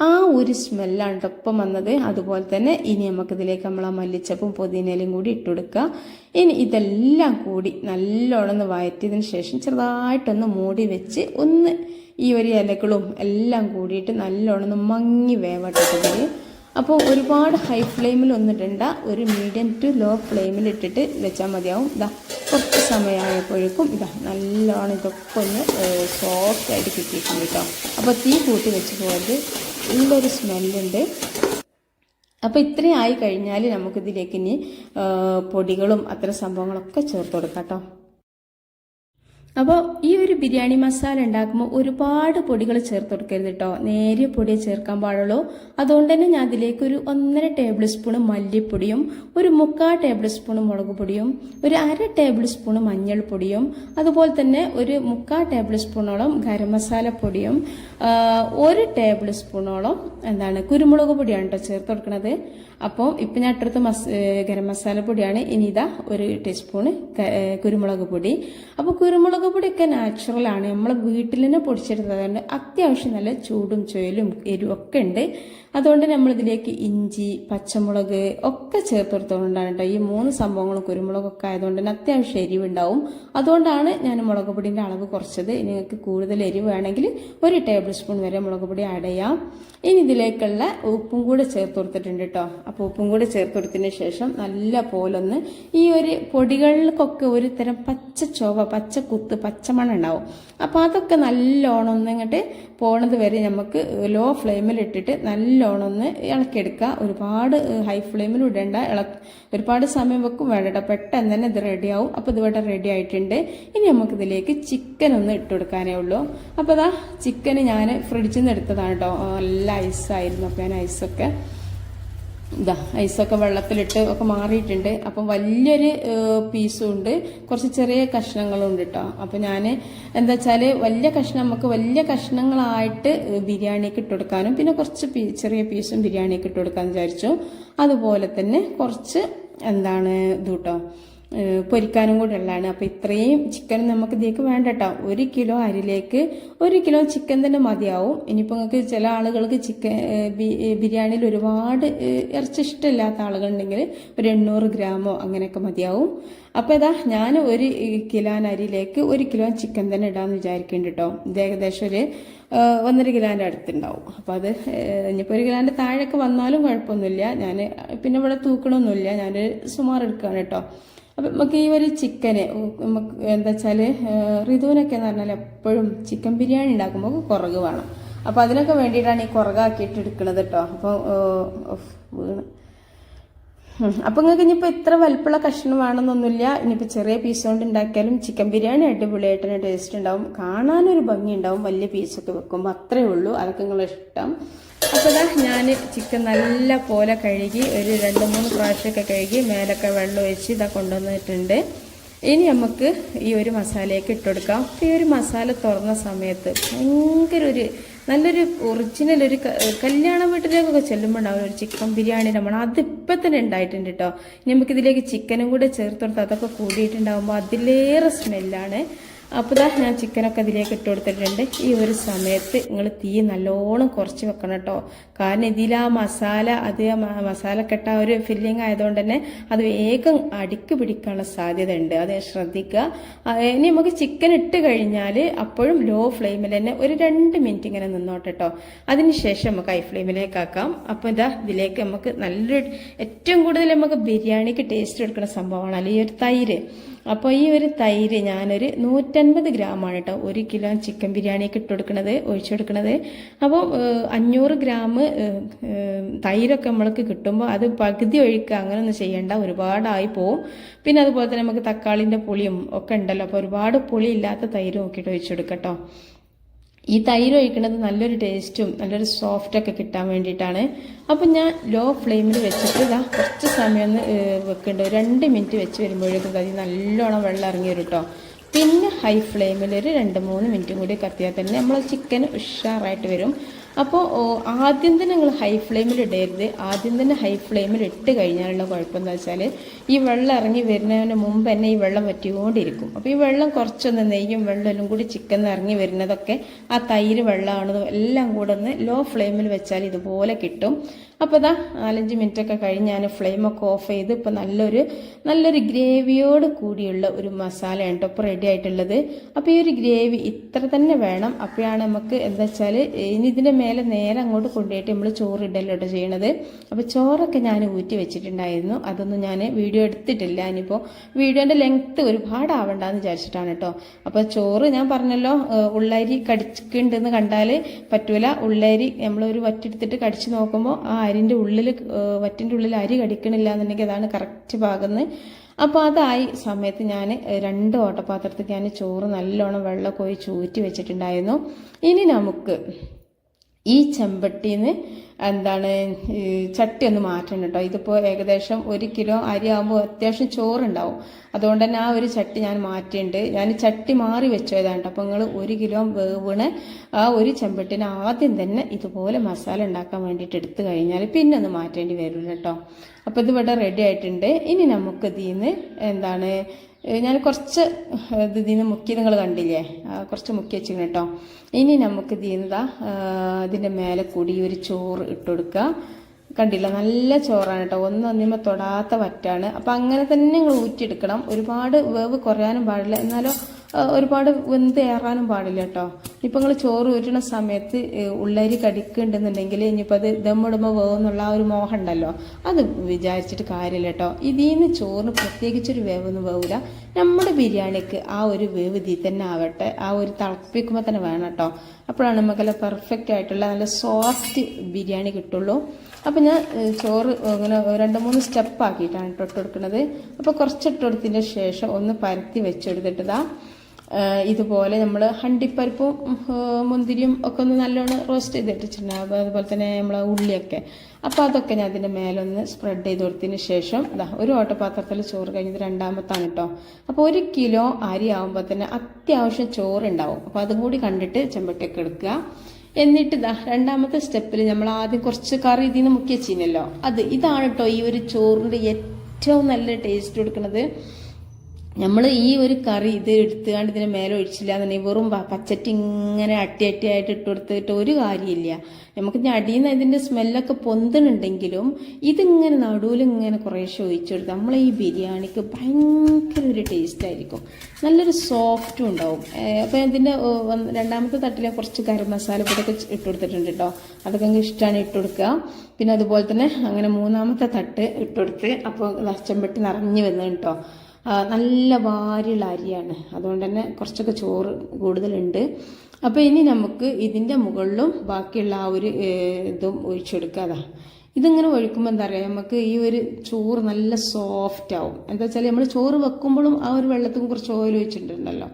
ആ ഒരു സ്മെല്ലാണ് ഒപ്പം വന്നത്. അതുപോലെ തന്നെ ഇനി നമുക്കിതിലേക്ക് നമ്മൾ ആ മല്ലിച്ചപ്പും പുതിനയിലും കൂടി ഇട്ട് കൊടുക്കുക. ഇനി ഇതെല്ലാം കൂടി നല്ലോണം ഒന്ന് വഴറ്റിയതിന് ശേഷം ചെറുതായിട്ടൊന്ന് മൂടി വെച്ച് ഒന്ന് ഈ ഒരു ഇലകളും എല്ലാം കൂടിയിട്ട് നല്ലോണം ഒന്ന് മങ്ങി വേവട്ടതിൽ. അപ്പോൾ ഒരുപാട് ഹൈ ഫ്ലെയിമിൽ ഒന്നിടണ്ട, ഒരു മീഡിയം ടു ലോ ഫ്ലെയിമിൽ ഇട്ടിട്ട് വെച്ചാൽ മതിയാവും. ഇതാ കുറച്ച് സമയമായപ്പോഴേക്കും ഇതാ നല്ലോണം ഇതൊക്കെ ഒന്ന് സോഫ്റ്റ് ആയിട്ട് കിട്ടിയിട്ടുണ്ട് കേട്ടോ. അപ്പോൾ തീ കൂട്ടി വെച്ച് പോയത് നല്ലൊരു സ്മെല്ലുണ്ട്. അപ്പോൾ ഇത്രയും ആയി കഴിഞ്ഞാൽ നമുക്കിതിലേക്ക് ഇനി പൊടികളും അത്തരം സംഭവങ്ങളൊക്കെ ചേർത്ത് കൊടുക്കാം കേട്ടോ. അപ്പോൾ ഈ ഒരു ബിരിയാണി മസാല ഉണ്ടാക്കുമ്പോൾ ഒരുപാട് പൊടികൾ ചേർത്ത് കൊടുക്കരുത് കേട്ടോ. നേരിയ പൊടിയെ ചേർക്കാൻ പാടുള്ളൂ. അതുകൊണ്ട് തന്നെ ഞാൻ അതിലേക്ക് ഒരു 1.5 ടേബിൾ സ്പൂൺ മല്ലിപ്പൊടിയും, ഒരു 3/4 ടേബിൾ സ്പൂൺ മുളക് പൊടിയും, ഒരു 1/2 ടേബിൾ സ്പൂൺ മഞ്ഞൾപ്പൊടിയും, അതുപോലെ തന്നെ ഒരു 3/4 ടേബിൾ സ്പൂണോളം ഗരം മസാല പൊടിയും, 1 ടേബിൾ സ്പൂണോളം കുരുമുളക് പൊടിയാണ് കേട്ടോ ചേർത്ത് കൊടുക്കുന്നത്. അപ്പോൾ ഇപ്പം ഞാൻ ഇട്ടടുത്ത് ഗരം മസാല പൊടിയാണ്. ഇനി ഇതാ 1 ടീസ്പൂണ് കുരുമുളക് പൊടി. അപ്പോൾ കുരുമുളക് പൊടിയൊക്കെ നാച്ചുറലാണ്, നമ്മൾ വീട്ടിൽ തന്നെ പൊടിച്ചെടുത്തതുകൊണ്ട് അത്യാവശ്യം നല്ല ചൂടും ചുവലും എരിവും ഒക്കെ ഉണ്ട്. അതുകൊണ്ട് നമ്മളിതിലേക്ക് ഇഞ്ചി, പച്ചമുളക് ഒക്കെ ചേർത്ത് കൊടുത്തുകൊണ്ടാണ് കേട്ടോ. ഈ 3 സംഭവങ്ങളും കുരുമുളകൊക്കെ ആയതുകൊണ്ട് തന്നെ അത്യാവശ്യം എരിവുണ്ടാവും. അതുകൊണ്ടാണ് ഞാൻ മുളക് പൊടിൻ്റെ അളവ് കുറച്ചത്. ഇനി നിങ്ങൾക്ക് കൂടുതൽ എരിവ് വേണമെങ്കിൽ 1 ടേബിൾ സ്പൂൺ വരെ മുളക് പൊടി ആഡ് ചെയ്യാം. ഇനി ഇതിലേക്കുള്ള ഉപ്പും കൂടെ ചേർത്ത് കൊടുത്തിട്ടുണ്ട് കേട്ടോ. അപ്പോൾ ഉപ്പും കൂടെ ചേർത്ത് കൊടുത്തതിന് ശേഷം നല്ല പോലൊന്ന് ഈ ഒരു പൊടികൾക്കൊക്കെ ഒരു തരം പച്ചക്കുത്ത്, പച്ചമണം ഉണ്ടാവും. അപ്പോൾ അതൊക്കെ നല്ലോണം ഒന്ന് ഇങ്ങോട്ട് പോണത് വരെ നമുക്ക് ലോ ഫ്ലെയിമിൽ ഇട്ടിട്ട് നല്ലോണം ഒന്ന് ഇളക്കിയെടുക്കുക. ഒരുപാട് ഹൈ ഫ്ലെയിമിൽ ഇടേണ്ട, ഒരുപാട് സമയം വെക്കും വേണ്ട, പെട്ടെന്ന് തന്നെ ഇത് റെഡിയാവും. അപ്പോൾ ഇതിവിടെ റെഡി ആയിട്ടുണ്ട്. ഇനി നമുക്കിതിലേക്ക് ചിക്കൻ ഒന്ന് ഇട്ട് കൊടുക്കാനേ ഉള്ളൂ. അപ്പോൾ ഇതാ ചിക്കന് ഞാൻ ഫ്രിഡ്ജിൽ നിന്ന് എടുത്തതാണ് കേട്ടോ. നല്ല ഐസായിരുന്നു. അപ്പോൾ ഞാൻ ഐസൊക്കെ വെള്ളത്തിലിട്ട് ഒക്കെ മാറിയിട്ടുണ്ട്. അപ്പം വലിയൊരു പീസും ഉണ്ട്, കുറച്ച് ചെറിയ കഷ്ണങ്ങളും ഉണ്ട് കേട്ടോ. അപ്പം ഞാൻ എന്താ വെച്ചാൽ നമുക്ക് വലിയ കഷ്ണങ്ങളായിട്ട് ബിരിയാണിക്ക് ഇട്ട് കൊടുക്കാനും പിന്നെ കുറച്ച് ചെറിയ പീസും ബിരിയാണിക്ക് ഇട്ട് കൊടുക്കാമെന്ന് വിചാരിച്ചു. അതുപോലെ തന്നെ കുറച്ച് ഇത് കേട്ടോ പൊരിക്കാനും കൂടെ ഉള്ളതാണ്. അപ്പോൾ ഇത്രയും ചിക്കൻ നമുക്ക് ഇതിലേക്ക് വേണ്ട കേട്ടോ. 1 കിലോ അരിയിലേക്ക് 1 കിലോ ചിക്കൻ തന്നെ മതിയാവും. ഇനിയിപ്പോൾ നിങ്ങൾക്ക് ചില ആളുകൾക്ക് ബിരിയാണിയിൽ ഒരുപാട് ഇറച്ചി ഇഷ്ടമില്ലാത്ത ആളുകളുണ്ടെങ്കിൽ ഒരു 800 ഗ്രാമോ അങ്ങനെയൊക്കെ മതിയാവും. അപ്പോൾ ഇതാ ഞാൻ 1 കിലോ അരിയിലേക്ക് 1 കിലോ ചിക്കൻ തന്നെ ഇടാമെന്ന് വിചാരിക്കുന്നുണ്ട് കേട്ടോ. ഇത് ഏകദേശം ഒരു 1.5 കിലോൻ്റെ അടുത്തുണ്ടാവും. അപ്പോൾ അത് ഇനിയിപ്പോൾ 1 കിലോൻ്റെ താഴെയൊക്കെ വന്നാലും കുഴപ്പമൊന്നുമില്ല. ഞാൻ പിന്നെ ഇവിടെ തൂക്കണമൊന്നുമില്ല, ഞാൻ സുമാർ എടുക്കുകയാണ് കേട്ടോ. അപ്പം നമുക്ക് ഈ ഒരു ചിക്കന് നമുക്ക് എന്താ വെച്ചാൽ ഋതുവിനൊക്കെ എന്ന് പറഞ്ഞാൽ എപ്പോഴും ചിക്കൻ ബിരിയാണി ഉണ്ടാക്കുമ്പോൾ കുറക് വേണം. അപ്പോൾ അതിനൊക്കെ വേണ്ടിയിട്ടാണ് ഈ കുറകാക്കിയിട്ട് എടുക്കുന്നത് കേട്ടോ. അപ്പോൾ വീണ് അപ്പം നിങ്ങൾക്ക് ഇനിയിപ്പോൾ ഇത്ര വലിപ്പമുള്ള കഷ്ണം വേണമെന്നൊന്നുമില്ല. ഇനിയിപ്പോൾ ചെറിയ പീസ് കൊണ്ട് ഉണ്ടാക്കിയാലും ചിക്കൻ ബിരിയാണി അടിപൊളിയായിട്ട് ടേസ്റ്റ് ഉണ്ടാവും, കാണാനൊരു ഭംഗി ഉണ്ടാവും വലിയ പീസൊക്കെ വെക്കുമ്പോൾ. അത്രയേ ഉള്ളൂ, അതൊക്കെ നിങ്ങളെ ഇഷ്ടം. അപ്പോൾ ഇതാ ഞാൻ ചിക്കൻ നല്ല പോലെ കഴുകി ഒരു 2-3 പ്രാവശ്യമൊക്കെ കഴുകി മേലൊക്കെ വെള്ളം ഒഴിച്ച് ഇതാ കൊണ്ടുവന്നിട്ടുണ്ട്. ഇനി നമുക്ക് ഈ ഒരു മസാലയൊക്കെ ഇട്ടുകൊടുക്കാം. ഈ ഒരു മസാല തുറന്ന സമയത്ത് ഭയങ്കര നല്ലൊരു ഒറിജിനൽ ഒരു കല്യാണ വീട്ടിലേക്കൊക്കെ ചെല്ലുമ്പോൾ ഉണ്ടാവും ഒരു ചിക്കൻ ബിരിയാണിയുടെ മണം. അതിപ്പോൾ തന്നെ ഉണ്ടായിട്ടുണ്ട് കേട്ടോ. ഇനി നമുക്കിതിലേക്ക് ചിക്കനും കൂടെ ചേർത്ത് കൊടുത്ത് അതൊക്കെ കൂടിയിട്ടുണ്ടാകുമ്പോൾ അതിലേറെ സ്മെല്ലാണ്. അപ്പോൾ ഇതാ ഞാൻ ചിക്കനൊക്കെ അതിലേക്ക് ഇട്ട് കൊടുത്തിട്ടുണ്ട്. ഈ ഒരു സമയത്ത് നിങ്ങൾ തീ നല്ലോണം കുറച്ച് വെക്കണം കേട്ടോ. കാരണം ഇതിൽ ആ മസാല മസാലക്കെട്ട ഒരു ഫില്ലിങ് ആയതുകൊണ്ട് തന്നെ അത് വേഗം അടിക്ക് പിടിക്കാനുള്ള സാധ്യത ഉണ്ട്, അത് ശ്രദ്ധിക്കുക. ഇനി നമുക്ക് ചിക്കൻ ഇട്ട് കഴിഞ്ഞാൽ അപ്പോഴും ലോ ഫ്ലെയിമിൽ തന്നെ ഒരു 2 മിനിറ്റ് ഇങ്ങനെ നിന്നോട്ടെ കേട്ടോ. അതിനുശേഷം നമുക്ക് ഹൈ ഫ്ലെയിമിലേക്ക് ആക്കാം. അപ്പോൾ ഇതാ ഇതിലേക്ക് നമുക്ക് നല്ലൊരു ഏറ്റവും കൂടുതൽ നമുക്ക് ബിരിയാണിക്ക് ടേസ്റ്റ് കൊടുക്കുന്ന സംഭവമാണ് അല്ലെങ്കിൽ ഒരു തൈര്. അപ്പോൾ ഈ ഒരു തൈര് ഞാനൊരു 150 ഗ്രാമാണ് കേട്ടോ 1 കിലോ ചിക്കൻ ബിരിയാണിയൊക്കെ ഇട്ട് കൊടുക്കുന്നത്, ഒഴിച്ചു കൊടുക്കുന്നത്. അപ്പോൾ 500 ഗ്രാം തൈരൊക്കെ നമ്മൾക്ക് കിട്ടുമ്പോൾ അത് പകുതി ഒഴിക്കുക, അങ്ങനെയൊന്നും ചെയ്യേണ്ട, ഒരുപാടായി പോവും. പിന്നെ അതുപോലെ തന്നെ നമുക്ക് തക്കാളിൻ്റെ പുളിയും ഒക്കെ ഉണ്ടല്ലോ, അപ്പോൾ ഒരുപാട് പുളി ഇല്ലാത്ത തൈര് നോക്കിയിട്ട് ഒഴിച്ചു കൊടുക്കട്ടോ. ഈ തൈര് ഒഴിക്കുന്നത് നല്ലൊരു ടേസ്റ്റും നല്ലൊരു സോഫ്റ്റൊക്കെ കിട്ടാൻ വേണ്ടിയിട്ടാണ്. അപ്പം ഞാൻ ലോ ഫ്ലെയിമിൽ വെച്ചിട്ട് ഇതാ കുറച്ച് സമയം ഒന്ന് വെക്കേണ്ട, 2 മിനിറ്റ് വെച്ച് വരുമ്പോഴേക്കും അത് നല്ലോണം വെള്ളം ഇറങ്ങി വരും കേട്ടോ. പിന്നെ ഹൈ ഫ്ലെയിമിൽ ഒരു 2-3 മിനിറ്റും കൂടി കത്തിയാൽ തന്നെ നമ്മൾ ചിക്കൻ ഉഷാറായിട്ട് വരും. അപ്പോൾ ആദ്യം തന്നെ നിങ്ങൾ ഹൈ ഫ്ലെയിമിൽ ഇടരുത്. ആദ്യം തന്നെ ഹൈ ഫ്ലെയിമിൽ ഇട്ട് കഴിഞ്ഞാലുള്ള കുഴപ്പമെന്ന് വെച്ചാൽ ഈ വെള്ളം ഇറങ്ങി വരുന്നതിന് മുമ്പ് തന്നെ ഈ വെള്ളം വറ്റിക്കൊണ്ടിരിക്കും. അപ്പോൾ ഈ വെള്ളം കുറച്ചൊന്ന് നെയ്യും വെള്ളമെല്ലാം കൂടി ചിക്കൻ ഇറങ്ങി വരുന്നതൊക്കെ ആ തൈര് വെള്ളമാണതും എല്ലാം കൂടെ ഒന്ന് ലോ ഫ്ലെയിമിൽ വെച്ചാൽ ഇതുപോലെ കിട്ടും. അപ്പോൾ ഇതാ 4-5 മിനിറ്റൊക്കെ കഴിഞ്ഞ് ഞാൻ ഫ്ലെയിമൊക്കെ ഓഫ് ചെയ്ത് ഇപ്പോൾ നല്ലൊരു ഗ്രേവിയോട് കൂടിയുള്ള ഒരു മസാലയാണ് കേട്ടോ ഇപ്പോൾ റെഡി ആയിട്ടുള്ളത്. അപ്പോൾ ഈ ഒരു ഗ്രേവി ഇത്ര തന്നെ വേണം. അപ്പോഴാണ് നമുക്ക് എന്താ വെച്ചാൽ ഇനി ഇതിൻ്റെ മേലെ നേരെ അങ്ങോട്ട് കൊണ്ടുപോയിട്ട് നമ്മൾ ചോറ് ഇടല്ലോട്ടോ ചെയ്യണത്. അപ്പോൾ ചോറൊക്കെ ഞാൻ ഊറ്റി വെച്ചിട്ടുണ്ടായിരുന്നു, അതൊന്നും ഞാൻ വീഡിയോ എടുത്തിട്ടില്ല. ഇനിയിപ്പോൾ വീഡിയോൻ്റെ ലെങ്ത്ത് ഒരുപാട് ആവണ്ടെന്ന് വിചാരിച്ചിട്ടാണ് കേട്ടോ. അപ്പോൾ ചോറ് ഞാൻ പറഞ്ഞല്ലോ ഉള്ളരി കടിച്ചിട്ടുണ്ടെന്ന് കണ്ടാൽ പറ്റൂല. ഉള്ളരി നമ്മളൊരു വറ്റെടുത്തിട്ട് കടിച്ച് നോക്കുമ്പോൾ ആ അരിൻ്റെ വറ്റിൻ്റെ ഉള്ളിൽ അരി കടിക്കണില്ല എന്നുണ്ടെങ്കിൽ അതാണ് കറക്റ്റ് പാകുന്നത്. അപ്പോൾ അതായി സമയത്ത് ഞാൻ 2 ഓട്ടപാത്രത്തിൽ ഞാൻ ചോറ് നല്ലോണം വെള്ളമൊക്കെ ഒഴിച്ച് ഊറ്റി വെച്ചിട്ടുണ്ടായിരുന്നു. ഇനി നമുക്ക് ഈ ചെമ്പട്ടിന്ന് ചട്ടി ഒന്ന് മാറ്റണം കേട്ടോ. ഇതിപ്പോൾ ഏകദേശം 1 കിലോ അരി ആകുമ്പോൾ അത്യാവശ്യം ചോറുണ്ടാവും, അതുകൊണ്ട് തന്നെ ആ ഒരു ചട്ടി ഞാൻ മാറ്റിയിട്ടുണ്ട്. ഞാൻ ചട്ടി മാറി വെച്ചതാണ് കേട്ടോ. അപ്പോൾ നിങ്ങൾ 1 കിലോ വേവണ ആ ഒരു ചെമ്പട്ടിന് ആദ്യം തന്നെ ഇതുപോലെ മസാല ഉണ്ടാക്കാൻ വേണ്ടിയിട്ട് എടുത്തു കഴിഞ്ഞാൽ പിന്നെ ഒന്ന് മാറ്റേണ്ടി വരില്ല കേട്ടോ. അപ്പോൾ ഇതിവിടെ റെഡി ആയിട്ടുണ്ട്. ഇനി നമുക്ക് ഇതിന്ന് ഞാൻ കുറച്ച് ഇതിന്ന് മുക്കി നിങ്ങൾ കണ്ടില്ലേ, കുറച്ച് മുക്കി വെച്ചിരുന്നു കേട്ടോ. ഇനി നമുക്ക് ഇതിൻ്റെ മേലെ കൂടി ഒരു ചോറ് ഇട്ട് കൊടുക്കുക. കണ്ടില്ല, നല്ല ചോറാണ് കേട്ടോ, ഒന്നിന്മേ തൊടാത്ത വറ്റാണ്. അപ്പം അങ്ങനെ തന്നെ നിങ്ങൾ ഊറ്റിയെടുക്കണം. ഒരുപാട് വേവ് കുറയാനും പാടില്ല, എന്നാലോ ഒരുപാട് വെന്ത് ഏറാനും പാടില്ല കേട്ടോ. ഇപ്പം നിങ്ങൾ ചോറ് ഊറ്റുന്ന സമയത്ത് ഉള്ളരി കടിക്കുന്നുണ്ടെന്നുണ്ടെങ്കിൽ ഇനിയിപ്പോൾ അത് ദമ്മിടുമ്പോൾ വേവെന്നുള്ള ആ ഒരു മോഹം ഉണ്ടല്ലോ, അത് വിചാരിച്ചിട്ട് കാര്യമില്ല കേട്ടോ. ഇതിന്ന് ചോറിന് പ്രത്യേകിച്ചൊരു വേവൊന്നും വേവില്ല. നമ്മുടെ ബിരിയാണിക്ക് ആ ഒരു വേവ് ഇതിൽ തന്നെ ആവട്ടെ, ആ ഒരു തിളപ്പിക്കുമ്പോൾ തന്നെ വേണം കേട്ടോ. അപ്പോഴാണ് നമുക്കെല്ലാം പെർഫെക്റ്റ് ആയിട്ടുള്ള നല്ല സോഫ്റ്റ് ബിരിയാണി കിട്ടുള്ളൂ. അപ്പം ഞാൻ ചോറ് ഇങ്ങനെ 2-3 സ്റ്റെപ്പ് ആക്കിയിട്ടാണ് ഇട്ട് കൊടുക്കുന്നത്. അപ്പോൾ കുറച്ച് ഇട്ട് കൊടുത്തതിന് ശേഷം ഒന്ന് പരത്തി വെച്ചെടുത്തിട്ടതാ ഇതുപോലെ നമ്മൾ അണ്ടിപ്പരിപ്പും മുന്തിരിയും ഒക്കെ ഒന്ന് നല്ലോണം റോസ്റ്റ് ചെയ്തിട്ടിട്ടുണ്ടാകും, അതുപോലെ തന്നെ നമ്മൾ ഉള്ളിയൊക്കെ. അപ്പോൾ അതൊക്കെ ഞാൻ അതിൻ്റെ മേലൊന്ന് സ്പ്രെഡ് ചെയ്ത് കൊടുത്തതിന് ശേഷം ഒരു ഓട്ടപാത്രത്തിൽ ചോറ് കഴിഞ്ഞത് 2ാമത്താണ് കേട്ടോ. അപ്പോൾ 1 കിലോ അരി ആകുമ്പോൾ തന്നെ അത്യാവശ്യം ചോറുണ്ടാവും. അപ്പോൾ അതും കൂടി കണ്ടിട്ട് ചെമ്പട്ടിയൊക്കെ എടുക്കുക. എന്നിട്ട് 2ാമത്തെ സ്റ്റെപ്പിൽ നമ്മൾ ആദ്യം കുറച്ച് കറി ഇതിൽ നിന്ന് മുക്കി വെച്ചിരുന്നല്ലോ, ഇതാണ് കേട്ടോ ഈ ഒരു ചോറിൻ്റെ ഏറ്റവും നല്ല ടേസ്റ്റ് കൊടുക്കുന്നത്. നമ്മൾ ഈ ഒരു കറി ഇത് എടുത്തുകൊണ്ട് ഇതിന് മേലെ ഒഴിച്ചില്ല എന്നുണ്ടെങ്കിൽ വെറും പച്ചട്ടി ഇങ്ങനെ അട്ടിയായിട്ട് ഇട്ട് കൊടുത്തിട്ട് ഒരു കാര്യമില്ല. നമുക്ക് അടിയിൽ നിന്ന് ഇതിൻ്റെ സ്മെല്ലൊക്കെ പൊന്തുന്നുണ്ടെങ്കിലും ഇതിങ്ങനെ നടുവിലിങ്ങനെ കുറേശ്ശെ ഒഴിച്ചു കൊടുത്ത് നമ്മൾ ഈ ബിരിയാണിക്ക് ഭയങ്കര ഒരു ടേസ്റ്റ് ആയിരിക്കും, നല്ലൊരു സോഫ്റ്റും ഉണ്ടാവും. അപ്പോൾ ഇതിൻ്റെ 2ാമത്തെ തട്ടിൽ കുറച്ച് ഗരം മസാല പൊടിയൊക്കെ ഇട്ട് കൊടുത്തിട്ടുണ്ട് കേട്ടോ, അതൊക്കെ എനിക്ക് ഇഷ്ടമാണ് ഇട്ട് കൊടുക്കുക. പിന്നെ അതുപോലെ തന്നെ അങ്ങനെ 3ാമത്തെ തട്ട് ഇട്ട് കൊടുത്ത് അപ്പോൾ ചെമ്പട്ടി നിറഞ്ഞു വന്നു കേട്ടോ. നല്ല വാരിയുള്ള അരിയാണ്, അതുകൊണ്ട് തന്നെ കുറച്ചൊക്കെ ചോറ് കൂടുതലുണ്ട്. അപ്പോൾ ഇനി നമുക്ക് ഇതിൻ്റെ മുകളിലും ബാക്കിയുള്ള ആ ഒരു ഇതും ഒഴിച്ചെടുക്കുക. ഇതിങ്ങനെ ഒഴിക്കുമ്പോൾ എന്താ പറയുക, നമുക്ക് ഈ ഒരു ചോറ് നല്ല സോഫ്റ്റ് ആവും. എന്താ വെച്ചാൽ നമ്മൾ ചോറ് വെക്കുമ്പോഴും ആ ഒരു വെള്ളത്തിൽ കുറച്ച് ഓയിൽ ഒഴിച്ചിട്ടുണ്ടല്ലോ,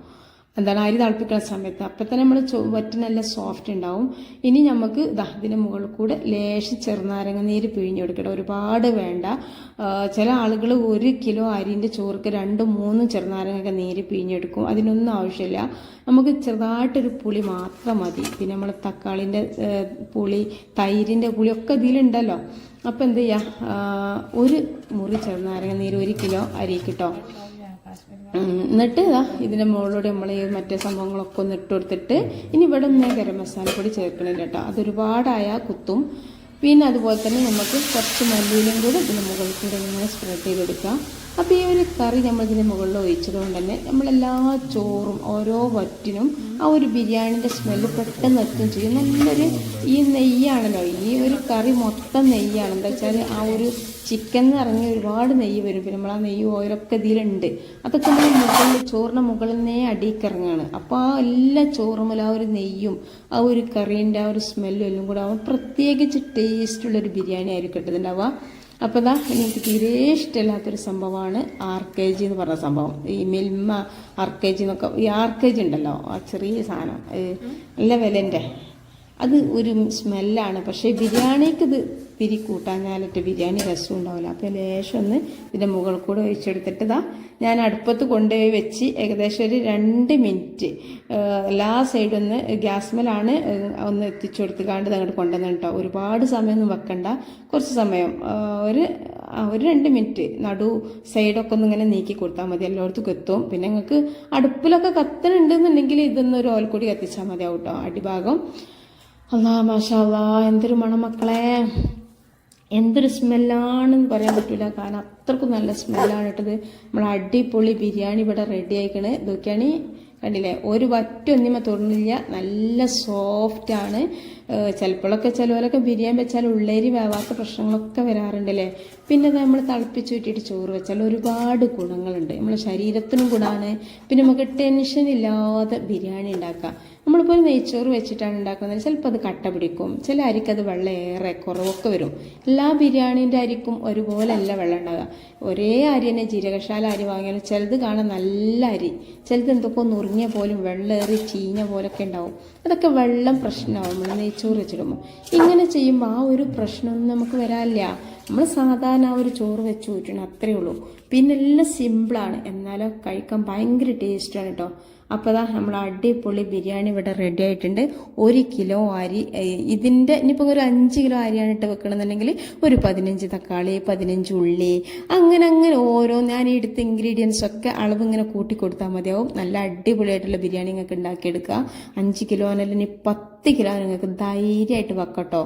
എന്താണ് അരി തിളപ്പിക്കുന്ന സമയത്ത്, അപ്പം തന്നെ നമ്മൾ വറ്റ് നല്ല സോഫ്റ്റ് ഉണ്ടാവും. ഇനി നമുക്ക് ഇതിന് മുകളിൽ കൂടെ ലേശം ചെറുനാരങ്ങ നീര് പിഴിഞ്ഞെടുക്കണം, ഒരുപാട് വേണ്ട. ചില ആളുകൾ 1 കിലോ അരിൻ്റെ ചോർക്ക് 2-3 ചെറുനാരങ്ങ നീര് പിഴിഞ്ഞെടുക്കും. അതിനൊന്നും ആവശ്യമില്ല, നമുക്ക് ചെറുതായിട്ടൊരു പുളി മാത്രം മതി. പിന്നെ നമ്മൾ തക്കാളിൻ്റെ പുളി, തൈരിൻ്റെ പുളി ഒക്കെ ഇതിലുണ്ടല്ലോ. അപ്പം എന്ത് ചെയ്യുക, 1 മുറി ചെറുനാരങ്ങ നീര് 1 കിലോ അരിക്ക് കേട്ടോ. എന്നിട്ട് ഇതിൻ്റെ മുകളിലൂടെ നമ്മൾ ഈ മറ്റേ സംഭവങ്ങളൊക്കെ ഒന്ന് ഇട്ട് കൊടുത്തിട്ട്, ഇനി ഇവിടെ ഒന്നും ഗരം മസാല പൊടി ചേർക്കണില്ല കേട്ടോ, അതൊരുപാടായാൽ കുത്തും. പിന്നെ അതുപോലെ തന്നെ നമുക്ക് കുറച്ച് മല്ലിയിലും കൂടെ ഇതിന് മുകളിൽ കൂടെ ഇങ്ങനെ സ്പ്രെഡ് ചെയ്ത് കൊടുക്കാം. അപ്പോൾ ഈ ഒരു കറി നമ്മൾ ഇതിന് മുകളിൽ ഒഴിച്ചതുകൊണ്ട് തന്നെ നമ്മളെല്ലാ ചോറും ഓരോ വറ്റിനും ആ ഒരു ബിരിയാണിൻ്റെ സ്മെല്ല് പെട്ടെന്ന് എത്തുകയും ചെയ്യും. നല്ലൊരു ഈ നെയ്യാണല്ലോ, ഈ ഒരു കറി മൊത്തം നെയ്യാണ്. എന്താ വെച്ചാൽ ആ ഒരു ചിക്കൻ ഇറങ്ങി ഒരുപാട് നെയ്യ് വരും. പിന്നെ നമ്മൾ ആ നെയ്യ് ഓയിലൊക്കെ ഇതിലുണ്ട്, അതൊക്കെ നമ്മൾ മുകളിൽ ചോറിൻ്റെ മുകളിൽ നിന്നേ അടിയിലേക്ക് ഇറങ്ങുകയാണ്. അപ്പോൾ ആ എല്ലാ ചോറുമുള്ള ആ ഒരു നെയ്യും ആ ഒരു കറീൻ്റെ ആ ഒരു സ്മെല്ലും എല്ലാം കൂടെ ആവുമ്പോൾ പ്രത്യേകിച്ച് ടേസ്റ്റുള്ളൊരു ബിരിയാണി ആയിരിക്കും കിട്ടുന്നുണ്ടാവുക. അപ്പോൾ എനിക്ക് തീരെ ഇഷ്ടമില്ലാത്തൊരു സംഭവമാണ് RKG എന്ന് പറഞ്ഞ സംഭവം. ഈ മിൽമ RKG എന്നൊക്കെ, ഈ RKG ഉണ്ടല്ലോ, ആ ചെറിയ സാധനം നല്ല വിലൻ്റെ, അത് ഒരു സ്മെല്ലാണ്. പക്ഷേ ബിരിയാണിക്ക് ഇത് തിരി കൂട്ടാഞ്ഞാലിട്ട് ബിരിയാണി രസം ഉണ്ടാവില്ല. അപ്പോൾ ലേശം ഒന്ന് ഇതിൻ്റെ മുകളിൽ കൂടെ ഒഴിച്ചെടുത്തിട്ട് ഞാൻ അടുപ്പത്ത് കൊണ്ടുപോയി വെച്ച് ഏകദേശം ഒരു 2 മിനിറ്റ് എല്ലാ സൈഡും ഒന്ന് ഗ്യാസ്മേലാണ് ഒന്ന് എത്തിച്ചു കൊടുത്തുകാണ്ട് അങ്ങോട്ട് കൊണ്ടുവന്നു കേട്ടോ. ഒരുപാട് സമയമൊന്നും വെക്കണ്ട, കുറച്ച് സമയം, ഒരു 2 മിനിറ്റ് നടു സൈഡൊക്കെ ഒന്ന് ഇങ്ങനെ നീക്കി കൊടുത്താൽ മതി, എല്ലായിടത്തും എത്തും. പിന്നെ നിങ്ങൾക്ക് അടുപ്പിലൊക്കെ കത്തനുണ്ടെന്നുണ്ടെങ്കിൽ ഇതൊന്നൊരു ഓൽക്കൂടി കത്തിച്ചാൽ മതിയാവും കേട്ടോ അടിഭാഗം. അല്ലാ മാഷാ അല്ലാ, എന്തൊരു മണം മക്കളെ, എന്തൊരു സ്മെല്ലാണെന്ന് പറയാൻ പറ്റില്ല. കാരണം അത്രക്കും നല്ല സ്മെല്ലാണ് ഇട്ടത്. നമ്മൾ അടിപൊളി ബിരിയാണി ഇവിടെ റെഡി ആയിക്കണ്. ഇതൊക്കെയാണ് കണ്ടില്ലേ, ഒരു വറ്റൊന്നിമ തുറന്നില്ല, നല്ല സോഫ്റ്റാണ്. ചിലപ്പോഴൊക്കെ ചിലവരൊക്കെ ബിരിയാണി വെച്ചാൽ ഉള്ളേരി വേവാത്ത പ്രശ്നങ്ങളൊക്കെ വരാറുണ്ടല്ലേ. പിന്നെ നമ്മൾ തിളപ്പിച്ച് വിട്ടിട്ട് ചോറ് വെച്ചാൽ ഒരുപാട് ഗുണങ്ങളുണ്ട്, നമ്മുടെ ശരീരത്തിനും ഗുണമാണ്. പിന്നെ നമുക്ക് ടെൻഷൻ ഇല്ലാതെ ബിരിയാണി ഉണ്ടാക്കാം. നമ്മളിപ്പോൾ നെയ്ച്ചോറ് വെച്ചിട്ടാണ് ഉണ്ടാക്കുന്നത്, ചിലപ്പോൾ അത് കട്ട പിടിക്കും, ചില അരിക്ക് അത് വെള്ളം ഏറെ കുറവൊക്കെ വരും. എല്ലാ ബിരിയാണീൻ്റെ അരിക്കും ഒരുപോലെ അല്ല വെള്ളം ഉണ്ടാകുക. ഒരേ അരി തന്നെ ജീരകശാല അരി വാങ്ങിയാലും ചിലത് കാണാൻ നല്ല അരി, ചിലത് എന്തൊക്കെ നുറുങ്ങിയ പോലും വെള്ളമേറി ചീഞ്ഞ പോലൊക്കെ ഉണ്ടാവും. അതൊക്കെ വെള്ളം പ്രശ്നമാവും നമ്മൾ നെയ്ച്ചോറ് വെച്ചിടുമ്പോൾ. ഇങ്ങനെ ചെയ്യുമ്പോൾ ആ ഒരു പ്രശ്നമൊന്നും നമുക്ക് വരാനില്ല. നമ്മൾ സാധാരണ ആ ഒരു ചോറ് വെച്ച് ഊറ്റണം, അത്രയേ ഉള്ളൂ. പിന്നെ എല്ലാം സിമ്പിളാണ്, എന്നാലും കഴിക്കാൻ ഭയങ്കര ടേസ്റ്റാണ് കേട്ടോ. അപ്പോൾ നമ്മൾ അടിപൊളി ബിരിയാണി ഇവിടെ റെഡി ആയിട്ടുണ്ട്. 1 കിലോ അരി, ഇതിൻ്റെ ഇനിയിപ്പോൾ ഒരു 5 കിലോ അരിയാണ് ഇട്ട് വെക്കണമെന്നുണ്ടെങ്കിൽ ഒരു 15 തക്കാളി, 15 ഉള്ളി, അങ്ങനെ ഓരോ ഞാൻ എടുത്ത ഇൻഗ്രീഡിയൻസ് ഒക്കെ അളവ് ഇങ്ങനെ കൂട്ടി കൊടുത്താൽ മതിയാവും. നല്ല അടിപൊളിയായിട്ടുള്ള ബിരിയാണി നിങ്ങൾക്ക് ഉണ്ടാക്കിയെടുക്കുക. 5 കിലോ അല്ലെങ്കിൽ 10 കിലോ നിങ്ങൾക്ക് ധൈര്യമായിട്ട് വെക്കട്ടോ,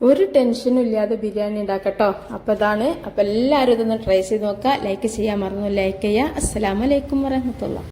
ഒരു ടെൻഷനും ഇല്ലാതെ ബിരിയാണി ഉണ്ടാക്കട്ടോ. അപ്പോൾ എല്ലാവരും ഇതൊന്ന് ട്രൈ ചെയ്ത് നോക്കുക. ലൈക്ക് ചെയ്യാൻ മറന്നു, ലൈക്ക് ചെയ്യുക. അസ്സലാമു അലൈക്കും വറഹ്മത്തുള്ളാഹി.